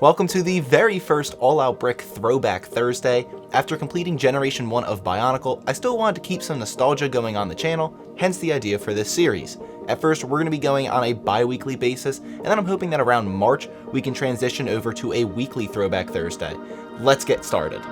Welcome to the very first all-out brick Throwback Thursday. After completing Generation 1 of Bionicle, I still wanted to keep some nostalgia going on the channel, hence the idea for this series. At first, we're going to be going on a bi-weekly basis, and then I'm hoping that around March, we can transition over to a weekly Throwback Thursday. Let's get started.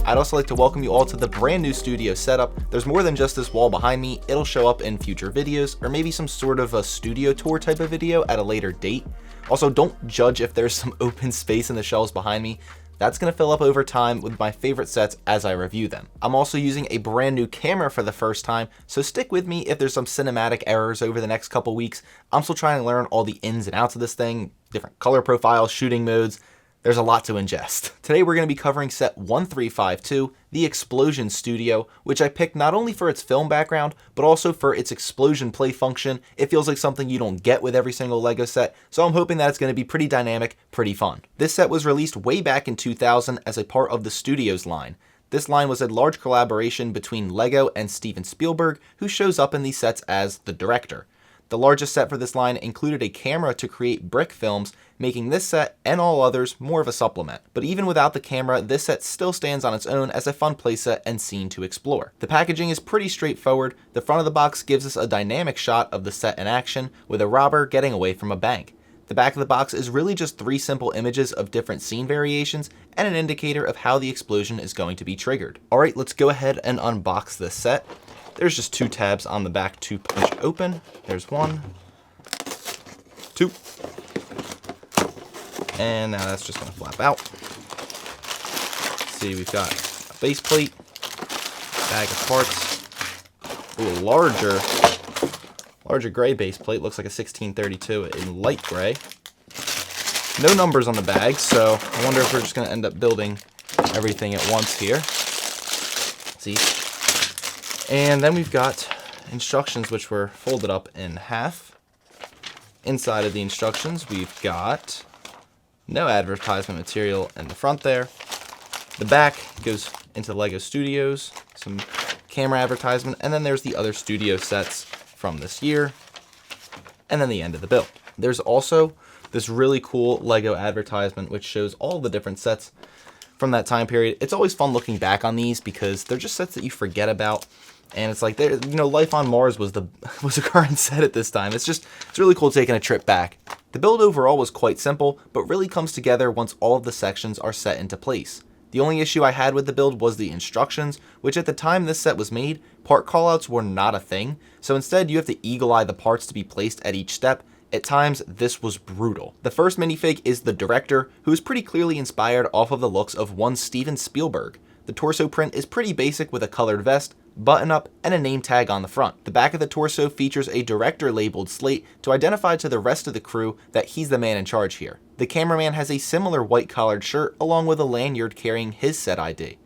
I'd also like to welcome you all to the brand new studio setup. There's more than just this wall behind me. It'll show up in future videos, or maybe some sort of a studio tour type of video at a later date. Also, don't judge if there's some open space in the shelves behind me. That's going to fill up over time with my favorite sets as I review them. I'm also using a brand new camera for the first time, so stick with me if there's some cinematic errors over the next couple weeks. I'm still trying to learn all the ins and outs of this thing, different color profiles, shooting modes. There's a lot to ingest. Today we're going to be covering set 1352, The Explosion Studio, which I picked not only for its film background, but also for its explosion play function. It feels like something you don't get with every single LEGO set, so I'm hoping that it's going to be pretty dynamic, pretty fun. This set was released way back in 2000 as a part of the Studios line. This line was a large collaboration between LEGO and Steven Spielberg, who shows up in these sets as the director. The largest set for this line included a camera to create brick films, making this set and all others more of a supplement. But even without the camera, this set still stands on its own as a fun playset and scene to explore. The packaging is pretty straightforward. The front of the box gives us a dynamic shot of the set in action, with a robber getting away from a bank. The back of the box is really just three simple images of different scene variations and an indicator of how the explosion is going to be triggered. Alright, let's go ahead and unbox this set. There's just two tabs on the back to punch open. There's one, two, and now that's just going to flap out. Let's see, we've got a base plate, bag of parts, ooh, a larger gray base plate, looks like a 1632 in light gray. No numbers on the bag, so I wonder if we're just going to end up building everything at once here. Let's see. And then we've got instructions which were folded up in half. Inside of the instructions, we've got no advertisement material in the front there. The back goes into LEGO Studios, some camera advertisement, and then there's the other studio sets from this year, and then the end of the build. There's also this really cool LEGO advertisement which shows all the different sets from that time period. It's always fun looking back on these because they're just sets that you forget about. And it's like, Life on Mars was a current set at this time. It's really cool taking a trip back. The build overall was quite simple, but really comes together once all of the sections are set into place. The only issue I had with the build was the instructions, which at the time this set was made, part callouts were not a thing. So instead you have to eagle eye the parts to be placed at each step. At times, this was brutal. The first minifig is the director, who is pretty clearly inspired off of the looks of one Steven Spielberg. The torso print is pretty basic with a colored vest, button-up, and a name tag on the front. The back of the torso features a director-labeled slate to identify to the rest of the crew that he's the man in charge here. The cameraman has a similar white-collared shirt along with a lanyard carrying his set ID.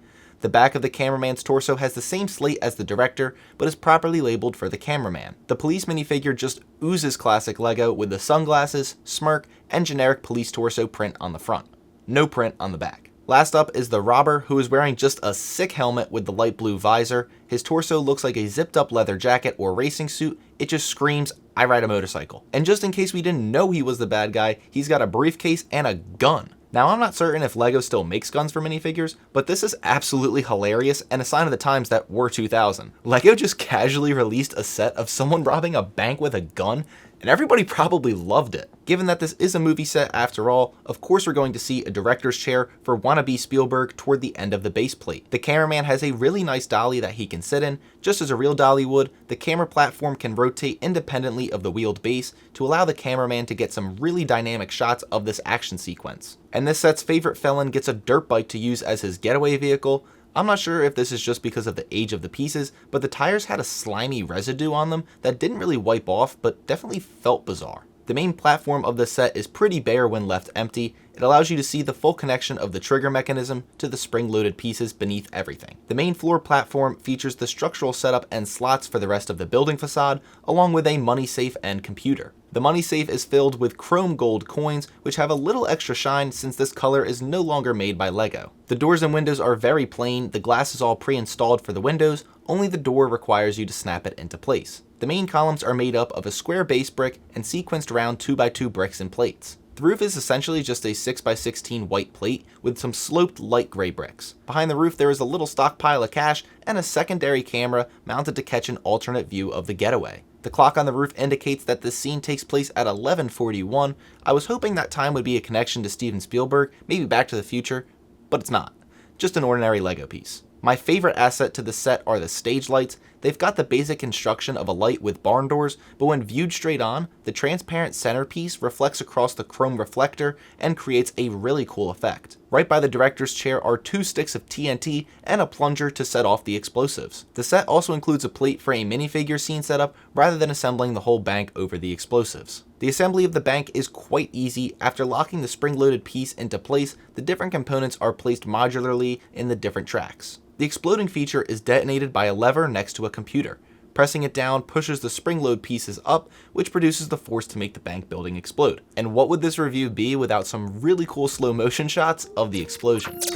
The back of the cameraman's torso has the same slate as the director, but is properly labeled for the cameraman. The police minifigure just oozes classic LEGO with the sunglasses, smirk, and generic police torso print on the front. No print on the back. Last up is the robber, who is wearing just a sick helmet with the light blue visor. His torso looks like a zipped up leather jacket or racing suit. It just screams, I ride a motorcycle. And just in case we didn't know he was the bad guy, he's got a briefcase and a gun. Now, I'm not certain if LEGO still makes guns for minifigures, but this is absolutely hilarious and a sign of the times that were 2000. LEGO just casually released a set of someone robbing a bank with a gun, and everybody probably loved it. Given that this is a movie set after all, of course we're going to see a director's chair for wannabe Spielberg toward the end of the base plate. The cameraman has a really nice dolly that he can sit in. Just as a real dolly would, the camera platform can rotate independently of the wheeled base to allow the cameraman to get some really dynamic shots of this action sequence. And this set's favorite felon gets a dirt bike to use as his getaway vehicle. I'm not sure if this is just because of the age of the pieces, but the tires had a slimy residue on them that didn't really wipe off, but definitely felt bizarre. The main platform of the set is pretty bare when left empty. It allows you to see the full connection of the trigger mechanism to the spring-loaded pieces beneath everything. The main floor platform features the structural setup and slots for the rest of the building facade, along with a money safe and computer. The money safe is filled with chrome gold coins, which have a little extra shine since this color is no longer made by LEGO. The doors and windows are very plain, the glass is all pre-installed for the windows, only the door requires you to snap it into place. The main columns are made up of a square base brick and sequenced around 2x2 bricks and plates. The roof is essentially just a 6x16 white plate with some sloped light gray bricks. Behind the roof there is a little stockpile of cash and a secondary camera mounted to catch an alternate view of the getaway. The clock on the roof indicates that this scene takes place at 11:41. I was hoping that time would be a connection to Steven Spielberg, maybe Back to the Future, but it's not. Just an ordinary Lego piece. My favorite asset to the set are the stage lights. They've got the basic construction of a light with barn doors, but when viewed straight on, the transparent centerpiece reflects across the chrome reflector and creates a really cool effect. Right by the director's chair are 2 sticks of TNT and a plunger to set off the explosives. The set also includes a plate for a minifigure scene setup rather than assembling the whole bank over the explosives. The assembly of the bank is quite easy. After locking the spring-loaded piece into place, the different components are placed modularly in the different tracks. The exploding feature is detonated by a lever next to a computer. Pressing it down pushes the spring load pieces up, which produces the force to make the bank building explode. And what would this review be without some really cool slow motion shots of the explosions?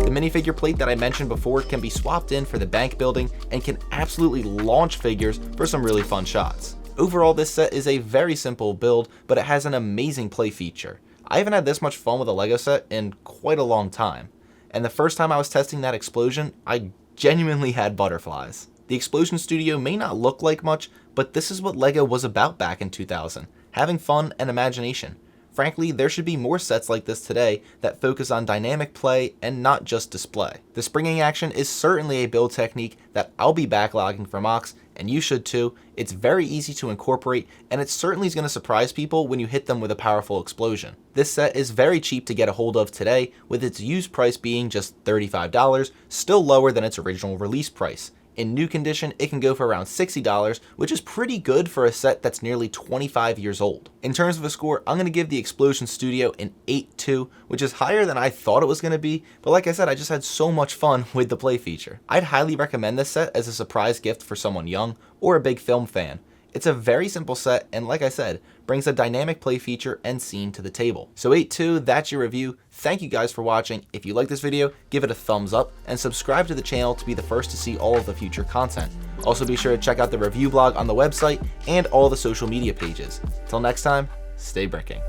The minifigure plate that I mentioned before can be swapped in for the bank building and can absolutely launch figures for some really fun shots. Overall, this set is a very simple build, but it has an amazing play feature. I haven't had this much fun with a Lego set in quite a long time, and the first time I was testing that explosion, I genuinely had butterflies. The Explosion Studio may not look like much, but this is what Lego was about back in 2000, having fun and imagination. Frankly, there should be more sets like this today that focus on dynamic play and not just display. The springing action is certainly a build technique that I'll be backlogging for mocks, and you should too. It's very easy to incorporate, and it certainly is going to surprise people when you hit them with a powerful explosion. This set is very cheap to get a hold of today, with its used price being just $35, still lower than its original release price. In new condition, it can go for around $60, which is pretty good for a set that's nearly 25 years old. In terms of a score, I'm going to give the Explosion Studio an 8.2, which is higher than I thought it was going to be, but like I said, I just had so much fun with the play feature. I'd highly recommend this set as a surprise gift for someone young or a big film fan. It's a very simple set, and like I said, brings a dynamic play feature and scene to the table. So 8.2, that's your review. Thank you guys for watching. If you like this video, give it a thumbs up and subscribe to the channel to be the first to see all of the future content. Also be sure to check out the review blog on the website and all the social media pages. Till next time, stay bricking.